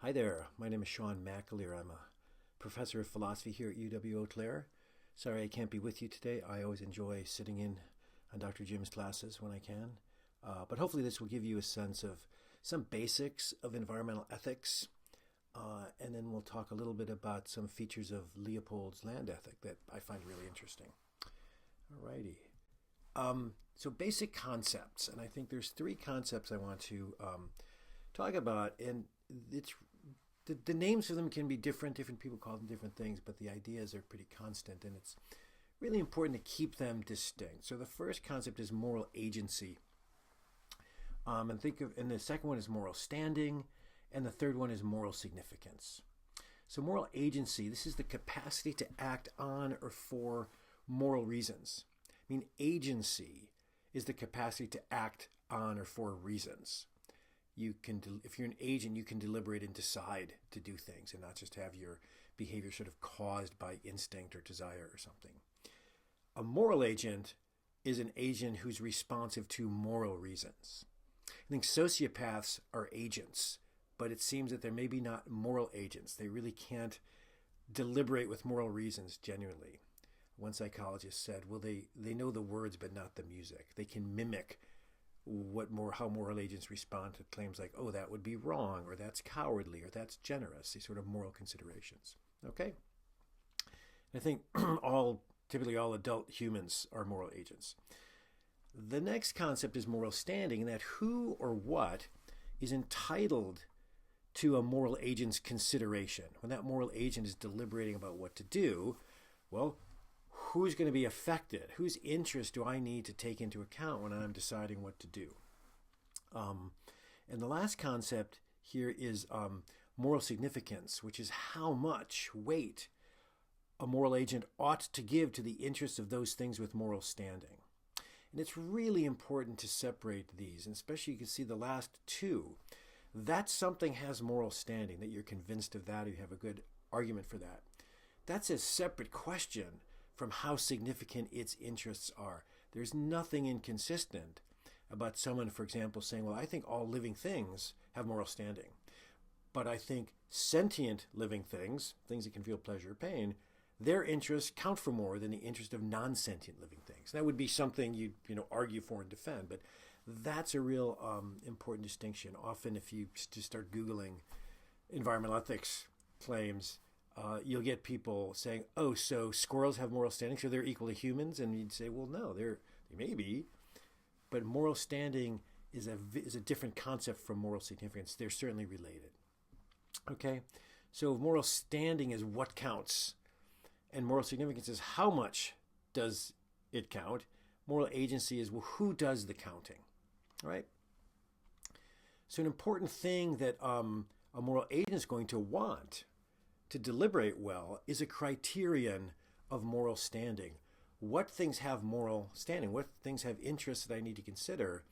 Hi there, my name is Sean McAleer. I'm a professor of philosophy here at UW-Eau Claire. Sorry I can't be with you today. I always enjoy sitting in on Dr. Jim's classes when I can. But hopefully this will give you a sense of some basics of environmental ethics. And then we'll talk a little bit about some features of Leopold's land ethic that I find really interesting. Alrighty. So basic concepts, and I think there's three concepts I want to talk about, and it's the names of them can be different. Different people call them different things, but the ideas are pretty constant, and it's really important to keep them distinct. So the first concept is moral agency, and the second one is moral standing, and the third one is moral significance. So moral agency, this is the capacity to act on or for moral reasons. I mean, agency is the capacity to act on or for reasons. If you're an agent, you can deliberate and decide to do things and not just have your behavior sort of caused by instinct or desire or something. A moral agent is an agent who's responsive to moral reasons. I think sociopaths are agents, but it seems that they're maybe not moral agents. They really can't deliberate with moral reasons genuinely. One psychologist said, well, they know the words but not the music. They can mimic how moral agents respond to claims like, oh, that would be wrong, or that's cowardly, or that's generous, these sort of moral considerations. Okay? I think typically all adult humans are moral agents. The next concept is moral standing, and that who or what is entitled to a moral agent's consideration. When that moral agent is deliberating about what to do, well, who's going to be affected? Whose interest do I need to take into account when I'm deciding what to do? And the last concept here is moral significance, which is how much weight a moral agent ought to give to the interests of those things with moral standing. And it's really important to separate these, and especially you can see the last two. That something has moral standing, that you're convinced of that, or you have a good argument for that. That's a separate question from how significant its interests are. There's nothing inconsistent about someone, for example, saying, well, I think all living things have moral standing, but I think sentient living things that can feel pleasure or pain, their interests count for more than the interest of non-sentient living things. That would be something you'd argue for and defend, but that's a real important distinction. Often if you just start Googling environmental ethics claims, you'll get people saying, oh, so squirrels have moral standing, so they're equal to humans? And you'd say, well, no, they may be. But moral standing is a different concept from moral significance. They're certainly related. Okay? So moral standing is what counts. And moral significance is how much does it count. Moral agency is, well, who does the counting? All right? So an important thing that a moral agent is going to want to deliberate well is a criterion of moral standing. What things have moral standing? What things have interests that I need to consider?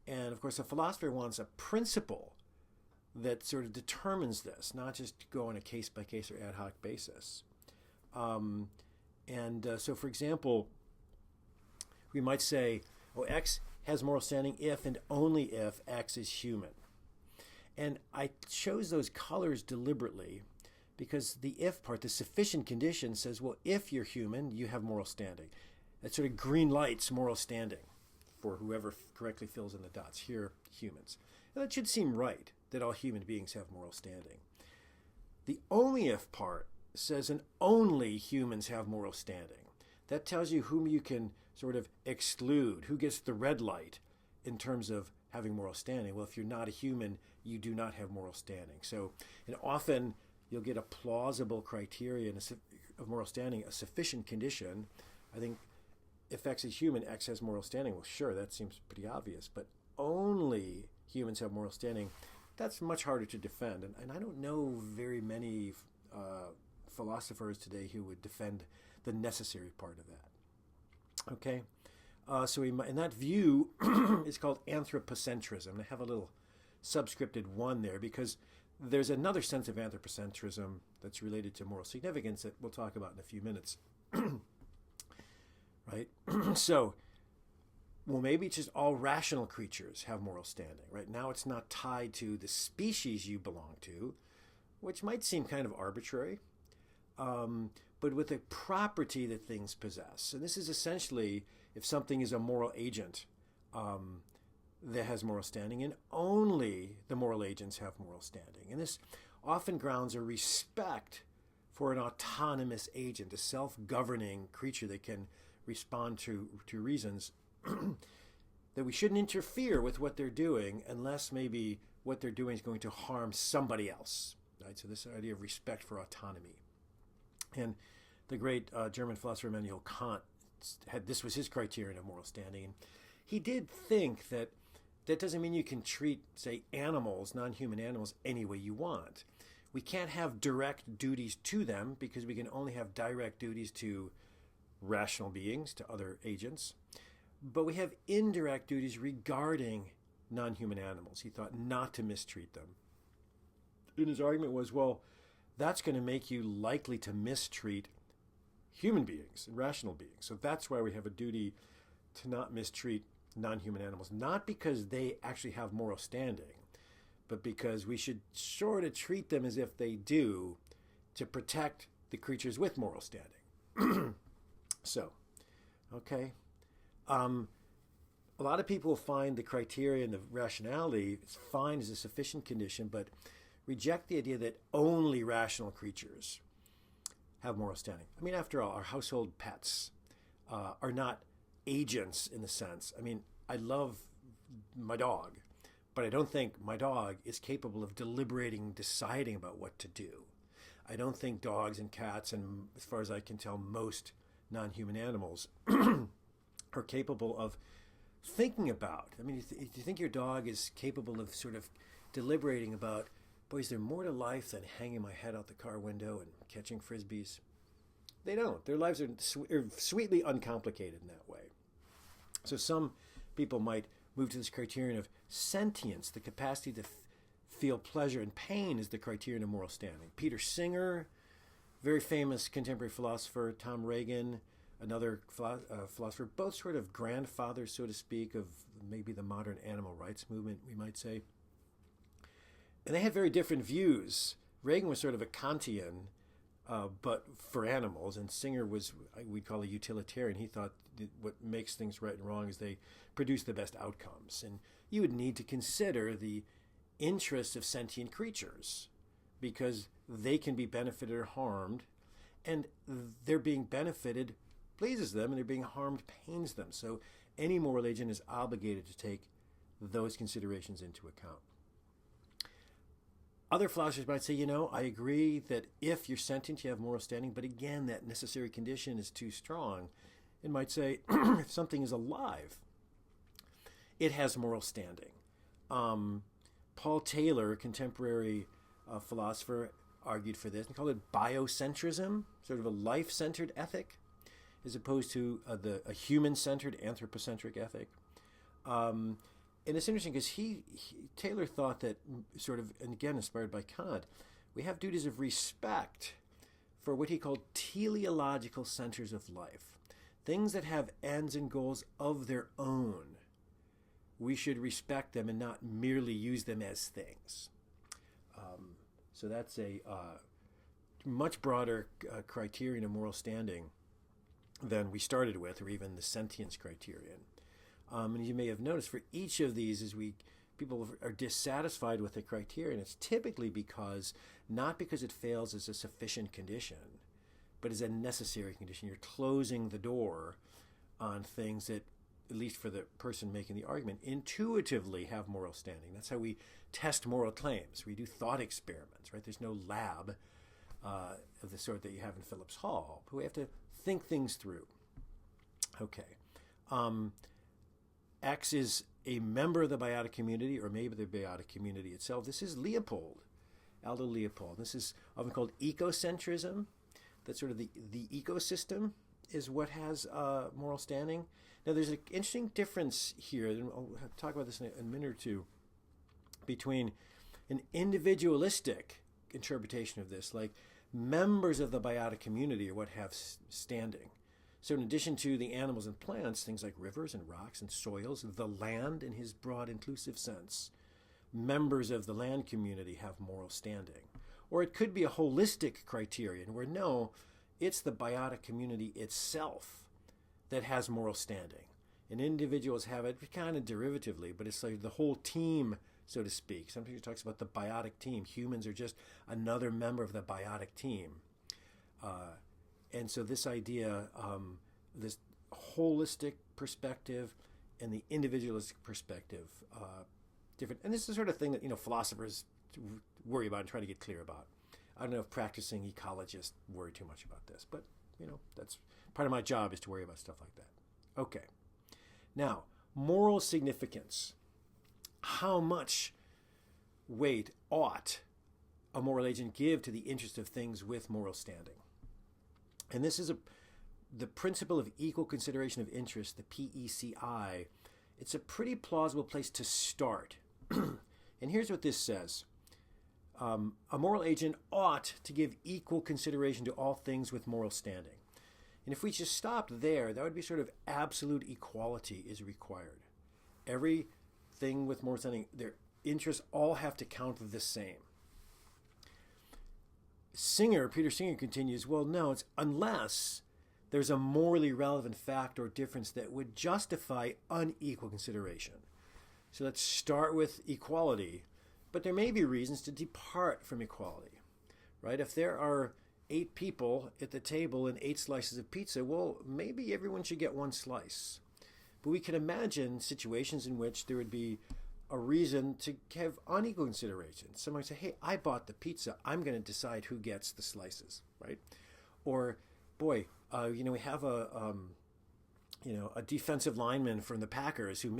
And of course, a philosopher wants a principle that sort of determines this, not just go on a case-by-case or ad hoc basis. So for example, we might say, oh, X has moral standing if and only if X is human. And I chose those colors deliberately because the if part, the sufficient condition, says, well, if you're human, you have moral standing. That sort of green lights moral standing for whoever correctly fills in the dots. Here, humans. And that should seem right, that all human beings have moral standing. The only if part says, and only humans have moral standing. That tells you whom you can sort of exclude, who gets the red light in terms of having moral standing. Well, if you're not a human, you do not have moral standing. So, and often you'll get a plausible criterion of moral standing, a sufficient condition. I think if X is human, X has moral standing. Well, sure, that seems pretty obvious, but only humans have moral standing. That's much harder to defend. And I don't know very many philosophers today who would defend the necessary part of that. Okay? In that view, it's called anthropocentrism. And I have a little subscripted 1 there because there's another sense of anthropocentrism that's related to moral significance that we'll talk about in a few minutes. Right? So, well, maybe just all rational creatures have moral standing. Right now it's not tied to the species you belong to, which might seem kind of arbitrary, but with a property that things possess. And this is essentially if something is a moral agent that has moral standing, and only the moral agents have moral standing. And this often grounds a respect for an autonomous agent, a self-governing creature that can respond to reasons, that we shouldn't interfere with what they're doing unless maybe what they're doing is going to harm somebody else. Right? So this idea of respect for autonomy. And the great German philosopher Immanuel Kant this was his criterion of moral standing. And he did think that doesn't mean you can treat, say, animals, non-human animals, any way you want. We can't have direct duties to them because we can only have direct duties to rational beings, to other agents. But we have indirect duties regarding non-human animals. He thought not to mistreat them. And his argument was, well, that's going to make you likely to mistreat human beings and rational beings. So that's why we have a duty to not mistreat non-human animals, not because they actually have moral standing, but because we should sort of treat them as if they do to protect the creatures with moral standing. So, okay. A lot of people find the criterion of rationality is fine as a sufficient condition, but reject the idea that only rational creatures have moral standing. I mean, after all, our household pets are not agents in the sense. I mean, I love my dog, but I don't think my dog is capable of deliberating, deciding about what to do. I don't think dogs and cats, and as far as I can tell, most non-human animals are capable of thinking about. I mean, do you think your dog is capable of sort of deliberating about, boy, is there more to life than hanging my head out the car window and catching frisbees? They don't. Their lives are sweetly uncomplicated in that way. So some people might move to this criterion of sentience, the capacity to feel pleasure and pain is the criterion of moral standing. Peter Singer, very famous contemporary philosopher, Tom Reagan, another philosopher, both sort of grandfathers, so to speak, of maybe the modern animal rights movement, we might say. And they had very different views. Reagan was sort of a Kantian, but for animals, and Singer was, we'd call a utilitarian. He thought that what makes things right and wrong is they produce the best outcomes. And you would need to consider the interests of sentient creatures because they can be benefited or harmed, and they're being benefited pleases them, and they're being harmed pains them. So any moral agent is obligated to take those considerations into account. Other philosophers might say, I agree that if you're sentient, you have moral standing, but again, that necessary condition is too strong. It might say, if something is alive, it has moral standing. Paul Taylor, a contemporary philosopher, argued for this and called it biocentrism, sort of a life-centered ethic, as opposed to a human-centered anthropocentric ethic. And it's interesting because Taylor thought that sort of, and again inspired by Kant, we have duties of respect for what he called teleological centers of life, things that have ends and goals of their own. We should respect them and not merely use them as things. So that's a much broader criterion of moral standing than we started with, or even the sentience criterion. And you may have noticed for each of these, people are dissatisfied with the criterion, it's typically not because it fails as a sufficient condition, but as a necessary condition. You're closing the door on things that, at least for the person making the argument, intuitively have moral standing. That's how we test moral claims. We do thought experiments, right? There's no lab of the sort that you have in Phillip's Hall, but we have to think things through. Okay. X is a member of the biotic community, or maybe the biotic community itself. This is Leopold, Aldo Leopold. This is often called ecocentrism. That sort of the ecosystem is what has moral standing. Now, there's an interesting difference here, and I'll talk about this in a minute or two, between an individualistic interpretation of this, like members of the biotic community are what have standing. So in addition to the animals and plants, things like rivers and rocks and soils, the land in his broad inclusive sense, members of the land community have moral standing. Or it could be a holistic criterion where no, it's the biotic community itself that has moral standing. And individuals have it kind of derivatively, but it's like the whole team, so to speak. Sometimes he talks about the biotic team. Humans are just another member of the biotic team. And so this idea, this holistic perspective and the individualistic perspective, different. And this is the sort of thing that, philosophers worry about and try to get clear about. I don't know if practicing ecologists worry too much about this, but, that's part of my job is to worry about stuff like that. Okay. Now, moral significance. How much weight ought a moral agent give to the interest of things with moral standing? And this is the principle of equal consideration of interest, the PECI. It's a pretty plausible place to start. And here's what this says. A moral agent ought to give equal consideration to all things with moral standing. And if we just stopped there, that would be sort of absolute equality is required. Everything with moral standing, their interests all have to count the same. Peter Singer continues, well, no, it's unless there's a morally relevant fact or difference that would justify unequal consideration. So let's start with equality, but there may be reasons to depart from equality, right? If there are 8 people at the table and 8 slices of pizza, well, maybe everyone should get 1 slice. But we can imagine situations in which there would be a reason to have unequal consideration. Someone would say, hey, I bought the pizza. I'm going to decide who gets the slices, right? Or, boy, we have a defensive lineman from the Packers who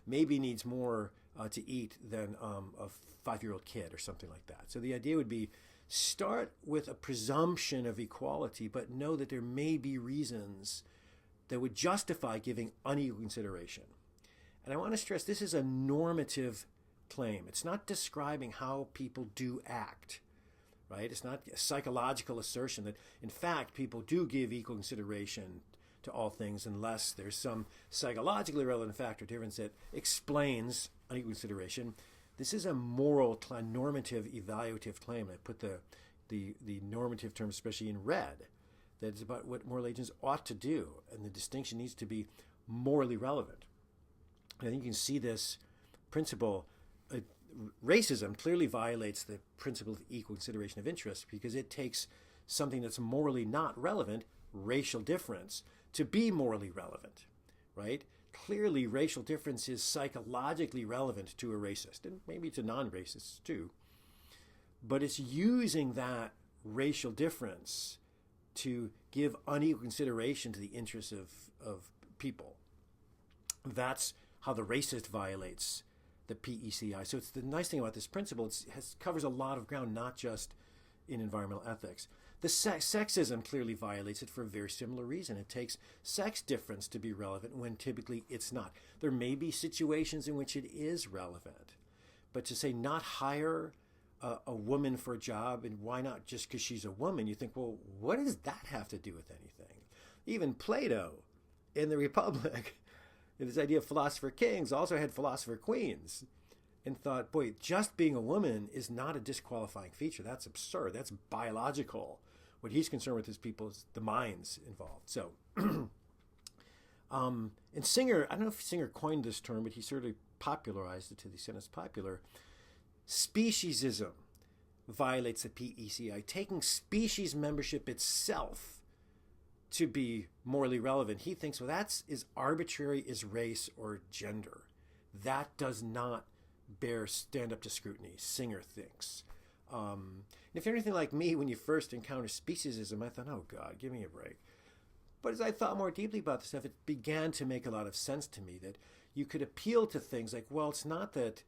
maybe needs more to eat than a 5-year-old kid or something like that. So the idea would be start with a presumption of equality, but know that there may be reasons that would justify giving unequal consideration. And I want to stress this is a normative claim. It's not describing how people do act, right? It's not a psychological assertion that, in fact, people do give equal consideration to all things unless there's some psychologically relevant fact or difference that explains unequal consideration. This is a moral, normative, evaluative claim. I put the normative term especially in red. That is about what moral agents ought to do, and the distinction needs to be morally relevant. I think you can see this principle. Racism clearly violates the principle of equal consideration of interest because it takes something that's morally not relevant, racial difference, to be morally relevant, right? Clearly, racial difference is psychologically relevant to a racist, and maybe to non-racists too. But it's using that racial difference to give unequal consideration to the interests of people. That's how the racist violates the PECI. So it's the nice thing about this principle, it covers a lot of ground, not just in environmental ethics. The sexism clearly violates it for a very similar reason. It takes sex difference to be relevant when typically it's not. There may be situations in which it is relevant, but to say not hire a woman for a job, and why not just because she's a woman, you think, well, what does that have to do with anything? Even Plato in the Republic, this idea of philosopher kings, also had philosopher queens, and thought, boy, just being a woman is not a disqualifying feature. That's absurd. That's biological. What he's concerned with is the minds involved. So, and Singer, I don't know if Singer coined this term, but he sort of popularized it to the extent it's popular. Speciesism violates the PECI, taking species membership itself to be morally relevant. He thinks, well, that's as arbitrary as race or gender. That does not stand up to scrutiny, Singer thinks. And if you're anything like me, when you first encounter speciesism, I thought, oh God, give me a break. But as I thought more deeply about this stuff, it began to make a lot of sense to me that you could appeal to things like, well, it's not that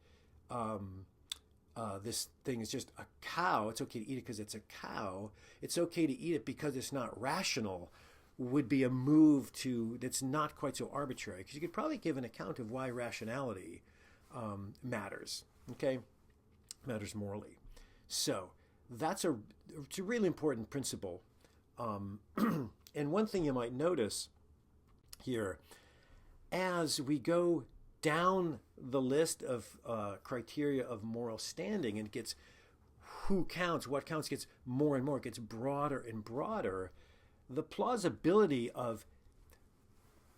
this thing is just a cow. It's okay to eat it because it's a cow. It's okay to eat it because it's not rational, would be a move that's not quite so arbitrary. Because you could probably give an account of why rationality matters, okay? Matters morally. So it's a really important principle. And one thing you might notice here, as we go down the list of criteria of moral standing, and it gets who counts, what counts gets more and more, gets broader and broader, the plausibility of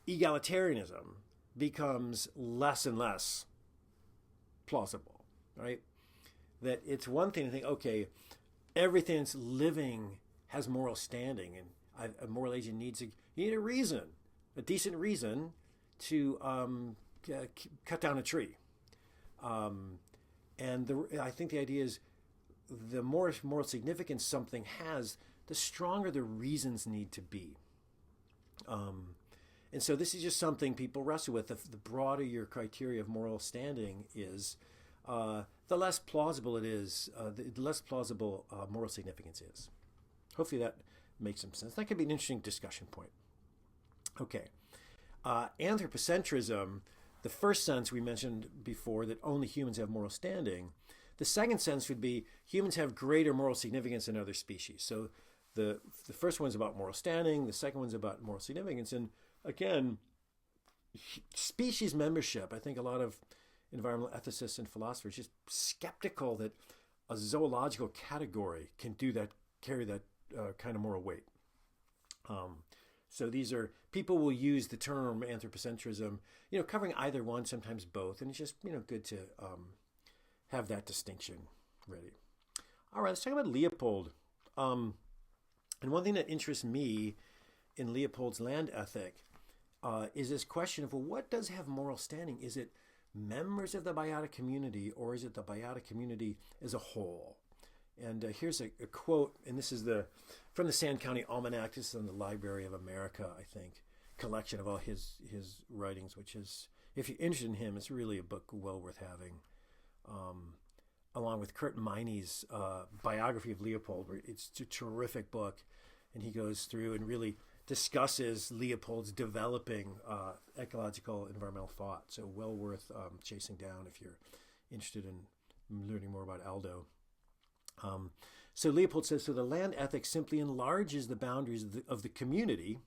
egalitarianism becomes less and less plausible, right? That it's one thing to think, okay, everything that's living has moral standing, and a moral agent needs you need a reason, a decent reason to cut down a tree. I think the idea is the more moral significance something has, the stronger the reasons need to be. And so this is just something people wrestle with. The broader your criteria of moral standing is, the less plausible it is, the less plausible moral significance is. Hopefully that makes some sense. That could be an interesting discussion point. Okay. Anthropocentrism, the first sense we mentioned before, that only humans have moral standing. The second sense would be humans have greater moral significance than other species. So the first one's about moral standing. The second one's about moral significance. And again, species membership, I think a lot of environmental ethicists and philosophers are just skeptical that a zoological category can do that, carry that kind of moral weight. So these are, people will use the term anthropocentrism, covering either one, sometimes both. And it's just, good to have that distinction ready. All right, let's talk about Leopold. And one thing that interests me in Leopold's land ethic is this question of, well, what does have moral standing? Is it members of the biotic community, or is it the biotic community as a whole? And here's a quote, and this is from the Sand County Almanac. This is in the Library of America, I think, collection of all his writings, which is, if you're interested in him, it's really a book well worth having. Along with Kurt Meiney's biography of Leopold, where it's a terrific book, and he goes through and really discusses Leopold's developing ecological environmental thought. So well worth chasing down if you're interested in learning more about Aldo. So Leopold says, so the land ethic simply enlarges the boundaries of the community,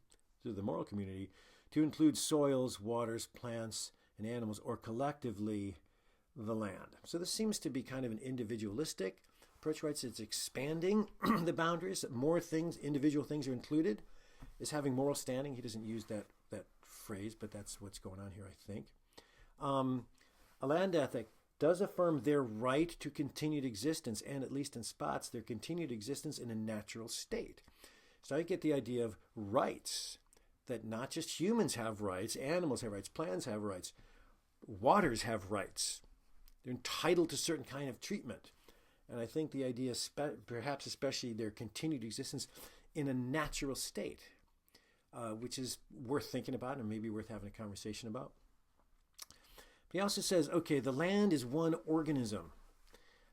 so the moral community, to include soils, waters, plants, and animals, or collectively the land. So this seems to be kind of an individualistic approach, right? So it's expanding the boundaries, more things, individual things are included, is having moral standing. He doesn't use that phrase, but that's what's going on here, I think. A land ethic does affirm their right to continued existence, and at least in spots, their continued existence in a natural state. So I get the idea of rights, that not just humans have rights, animals have rights, plants have rights, waters have rights. They're entitled to certain kind of treatment. And I think the idea, perhaps especially their continued existence in a natural state, which is worth thinking about and maybe worth having a conversation about. But he also says, okay, the land is one organism.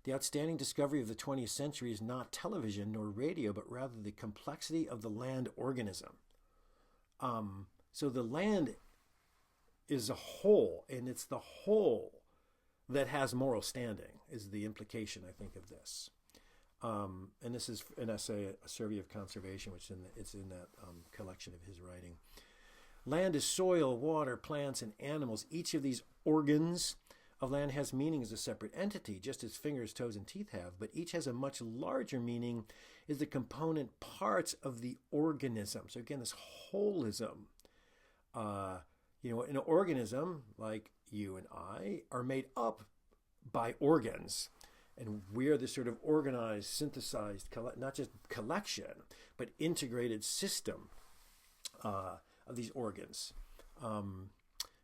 The outstanding discovery of the 20th century is not television nor radio, but rather the complexity of the land organism. So the land is a whole, and it's the whole that has moral standing, is the implication, I think, of this. And this is an essay, A Survey of Conservation, which it's in that collection of his writing. Land is soil, water, plants, and animals. Each of these organs of land has meaning as a separate entity, just as fingers, toes, and teeth have, but each has a much larger meaning as the component parts of the organism. So again, this holism. An organism, like you and I, are made up by organs. And we're this sort of organized, synthesized, not just collection, but integrated system of these organs.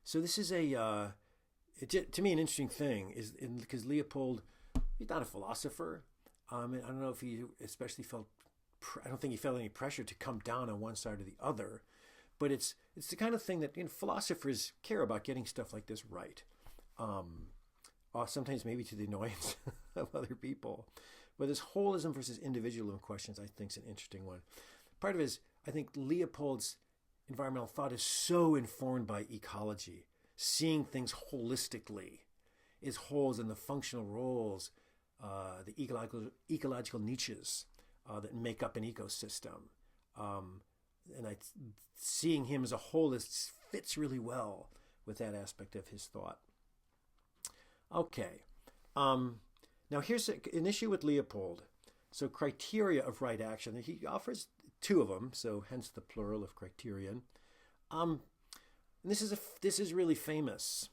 So this is to me, an interesting thing, is because Leopold, he's not a philosopher. I don't know if he especially I don't think he felt any pressure to come down on one side or the other. But it's the kind of thing that philosophers care about, getting stuff like this right. Sometimes maybe to the annoyance of other people. But this holism versus individualism questions, I think, is an interesting one. Part of it is, I think Leopold's environmental thought is so informed by ecology, seeing things holistically, is wholes and the functional roles, the ecological niches that make up an ecosystem. Seeing him as a holist fits really well with that aspect of his thought. Okay. Now here's an issue with Leopold. So criteria of right action. He offers two of them, so hence the plural of criterion. And this is really famous.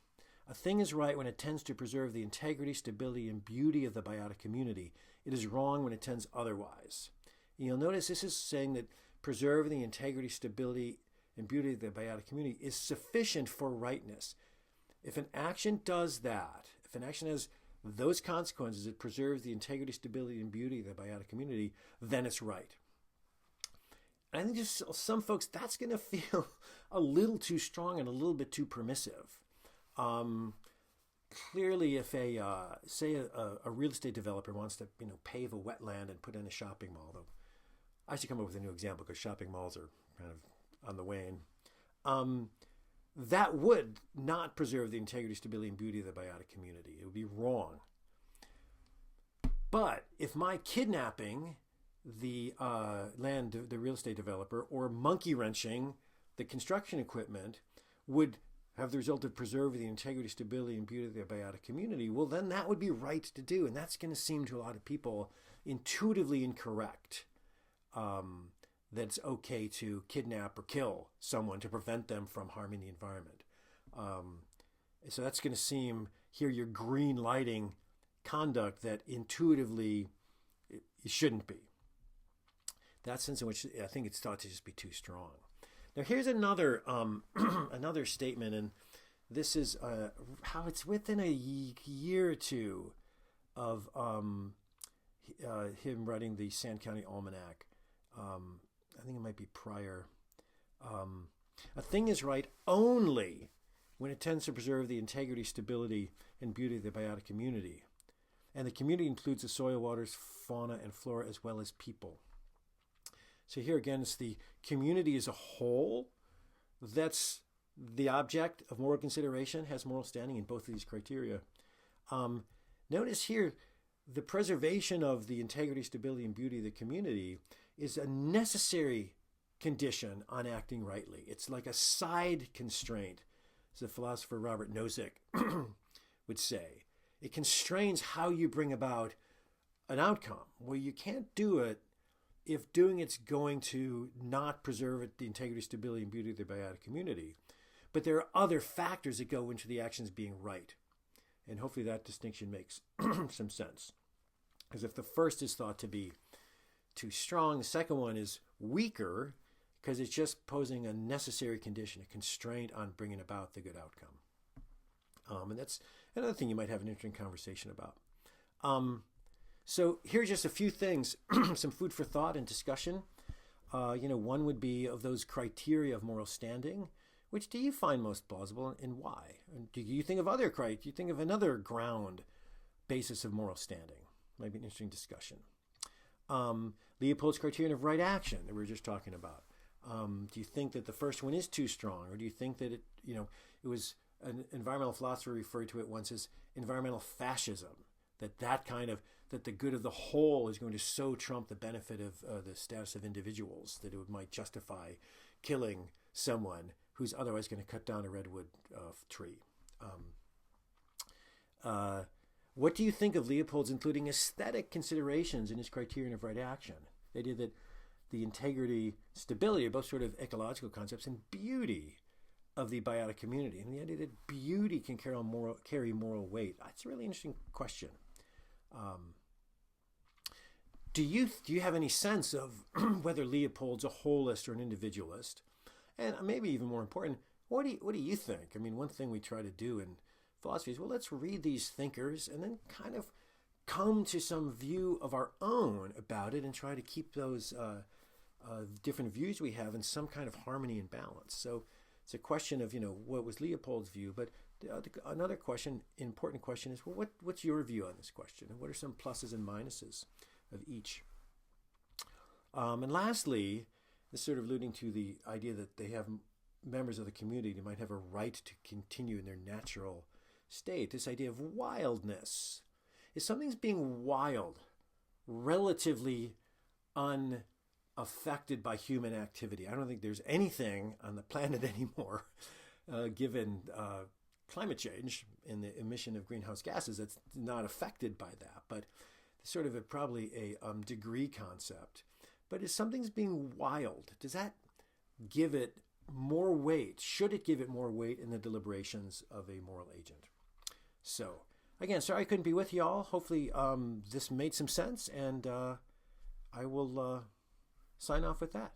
A thing is right when it tends to preserve the integrity, stability, and beauty of the biotic community. It is wrong when it tends otherwise. And you'll notice this is saying that preserving the integrity, stability, and beauty of the biotic community is sufficient for rightness. If an action does that, if an action has those consequences, it preserves the integrity, stability, and beauty of the biotic community, then it's right. And I think just some folks, that's going to feel a little too strong and a little bit too permissive. Clearly, if say a real estate developer wants to pave a wetland and put in a shopping mall, though I should come up with a new example because shopping malls are kind of on the wane. That would not preserve the integrity, stability, and beauty of the biotic community. It would be wrong. But if my kidnapping the real estate developer, or monkey wrenching the construction equipment would have the result of preserving the integrity, stability, and beauty of the biotic community, well, then that would be right to do. And that's going to seem to a lot of people intuitively incorrect. That it's okay to kidnap or kill someone to prevent them from harming the environment. So that's going to seem, here you're green lighting conduct that intuitively it shouldn't be. That sense in which I think it's thought to just be too strong. Now here's another another statement, and this is how it's within a year or two of him writing the Sand County Almanac. I think it might be prior. A thing is right only when it tends to preserve the integrity, stability, and beauty of the biotic community. And the community includes the soil, waters, fauna, and flora, as well as people. So here again, it's the community as a whole that's the object of moral consideration, has moral standing in both of these criteria. Notice here, the preservation of the integrity, stability, and beauty of the community is a necessary condition on acting rightly. It's like a side constraint, as the philosopher Robert Nozick would say. It constrains how you bring about an outcome. Well, you can't do it if doing it's going to not preserve the integrity, stability, and beauty of the biotic community. But there are other factors that go into the actions being right. And hopefully that distinction makes some sense. Because if the first is thought to be too strong, the second one is weaker because it's just posing a necessary condition, a constraint on bringing about the good outcome. And that's another thing you might have an interesting conversation about. So here's just a few things, some food for thought and discussion. One would be of those criteria of moral standing. Which do you find most plausible and why? And do you think of other criteria? Do you think of another ground basis of moral standing? Might be an interesting discussion. Leopold's criterion of right action that we were just talking about. Do you think that the first one is too strong, or do you think that it was an environmental philosopher referred to it once as environmental fascism? That the good of the whole is going to so trump the benefit of the status of individuals that it might justify killing someone who's otherwise going to cut down a redwood tree. What do you think of Leopold's including aesthetic considerations in his criterion of right action? The idea that the integrity, stability are both sort of ecological concepts, and beauty of the biotic community, and the idea that beauty can carry moral weight. That's a really interesting question. Do you have any sense of whether Leopold's a holist or an individualist? And maybe even more important, what do you think? I mean, one thing we try to do in philosophy is, well, let's read these thinkers and then kind of come to some view of our own about it and try to keep those different views we have in some kind of harmony and balance. So it's a question of, what was Leopold's view? But another important question is, well, what's your view on this question? And what are some pluses and minuses of each? And lastly, this sort of alluding to the idea that they have members of the community who might have a right to continue in their natural state. This idea of wildness. If something's being wild, relatively unaffected by human activity, I don't think there's anything on the planet anymore, given climate change and the emission of greenhouse gases, that's not affected by that. But sort of probably a degree concept. But if something's being wild, does that give it more weight? Should it give it more weight in the deliberations of a moral agent? So, again, sorry I couldn't be with you all. Hopefully this made some sense, and I will sign off with that.